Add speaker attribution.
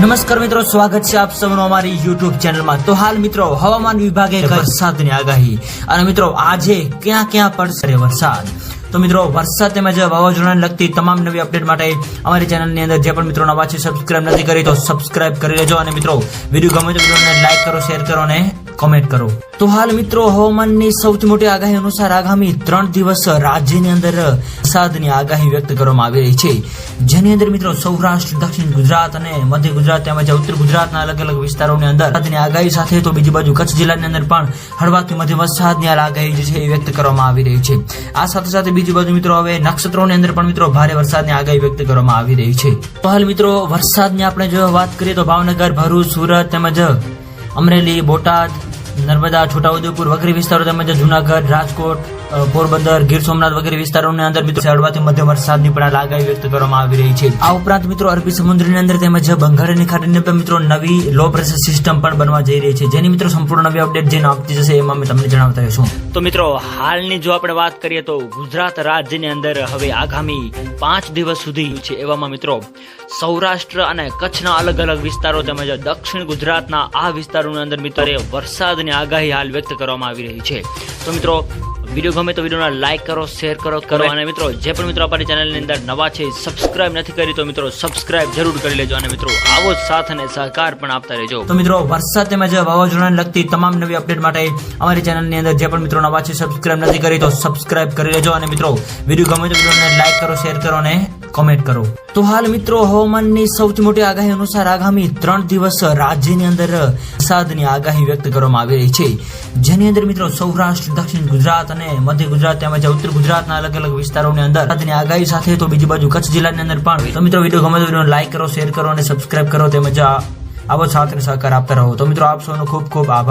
Speaker 1: નમસ્કાર મિત્રો, સ્વાગત છે આપ સૌનું અમારી યુટ્યુબ ચેનલમાં। તો હાલ મિત્રો હવામાન વિભાગે વરસાદની આગાહી અને મિત્રો આજે ક્યાં ક્યાં પડશે વરસાદ। તો મિત્રો વરસાદ તેમજ વાવાઝોડાને લગતી તમામ નવી અપડેટ માટે અમારી ચેનલની અંદર જે પણ મિત્રો નવા છે સબસ્ક્રાઇબ નથી કરી તો સબસ્ક્રાઇબ કરી લેજો અને મિત્રો વિડીયો ગમે તો વિડીયોને લાઈક કરો, શેર કરો અને કોમેન્ટ કરો। તો હાલ મિત્રો હવામાનની સૌથી મોટી આગાહી અનુસાર આગામી 3 દિવસ રાજ્યની અંદર વરસાદની આગાહી વ્યક્ત કરવામાં આવી રહી છે, જેની અંદર મિત્રો સૌરાષ્ટ્ર, દક્ષિણ ગુજરાત અને મધ્ય ગુજરાત તેમજ ઉત્તર ગુજરાતના અલગ અલગ વિસ્તારોની અંદર વરસાદની આગાહી સાથે તો બીજી બાજુ કચ્છ જિલ્લાની અંદર પણ હળવાથી મધ્યમ વરસાદની આગાહી જે છે એ વ્યક્ત કરવામાં આવી રહી છે। આ સાથે સાથે બીજી બાજુ મિત્રો હવે નક્ષત્રોની અંદર પણ મિત્રો ભારે વરસાદની આગાહી વ્યક્ત કરવામાં આવી રહી છે। તો હાલ મિત્રો વરસાદની આપણે જો વાત કરીએ તો ભાવનગર, ભરૂચ, સુરત તેમજ અમરેલી, બોટાદ, નર્મદા, છોટાઉદેપુર વગેરે વિસ્તારો તેમજ જુનાગઢ, રાજકોટ, પોરબંદર, ગીર સોમનાથ વગેરે વિસ્તારોની અંદર મિત્રો હળવાથી મધ્યમ વરસાદની પણ આગાહી વ્યક્ત કરવામાં આવી રહી છે। આ ઉપરાંત મિત્રો અરબી સમુદ્રની અંદર તેમજ બંગાળની ખાડીની અંદર મિત્રો નવી લો પ્રેશર સિસ્ટમ પણ બનવા જઈ રહી છે, જેની મિત્રો સંપૂર્ણ નવી અપડેટ જે આપતી જશે એમાં અમે તમને જણાવતા રહીશું। તો મિત્રો હાલની જો આપણે વાત કરીએ તો ગુજરાત રાજ્યની અંદર હવે આગામી 5 દિવસ સુધી છે, એવામાં મિત્રો સૌરાષ્ટ્ર અને કચ્છના અલગ અલગ વિસ્તારો તેમજ દક્ષિણ ગુજરાતના આ વિસ્તારોની અંદર મિત્રો વરસાદની આગાહી હાલ વ્યક્ત કરવામાં આવી રહી છે। તો મિત્રો વિડીયો ગમે તો વિડીયોને લાઈક કરો, શેર કરો અને મિત્રો જે પણ મિત્રો અમારી ચેનલની અંદર નવા છે સબસ્ક્રાઇબ નથી કરી તો મિત્રો સબસ્ક્રાઇબ જરૂર કરી લેજો અને મિત્રો આવો સાથ અને સહકાર પણ આપતા રહેજો। તો મિત્રો વરસાદ તેમજ વાવાઝોડાને લગતી તમામ નવી અપડેટ માટે અમારી ચેનલની અંદર જે પણ મિત્રો નવા છે સબસ્ક્રાઇબ નથી કરી તો સબસ્ક્રાઇબ કરી લેજો અને મિત્રો વિડીયો ગમે તો વિડીયોને લાઈક કરો, શેર કરો અને કોમેન્ટ કરો। તો હાલ મિત્રો હવામાનની સૌથી મોટી આગાહી અનુસાર આગામી 3 દિવસ રાજ્યની અંદર વરસાદની આગાહી વ્યક્ત કરવામાં આવી રહી છે, જેની અંદર મિત્રો સૌરાષ્ટ્ર, દક્ષિણ ગુજરાત અને મધ્ય ગુજરાત તેમજ ઉત્તર ગુજરાતના અલગ અલગ વિસ્તારોની અંદર વરસાદની આગાહી સાથે તો બીજી બાજુ કચ્છ જિલ્લાની અંદર પણ તો મિત્રો વિડીયો ગમે તો વિડીયોને લાઈક કરો, શેર કરો અને સબસ્ક્રાઇબ કરો તેમજ આવો સાથ અને સહકાર આપતા રહો। તો મિત્રો આપ સૌનો ખૂબ ખૂબ આભાર।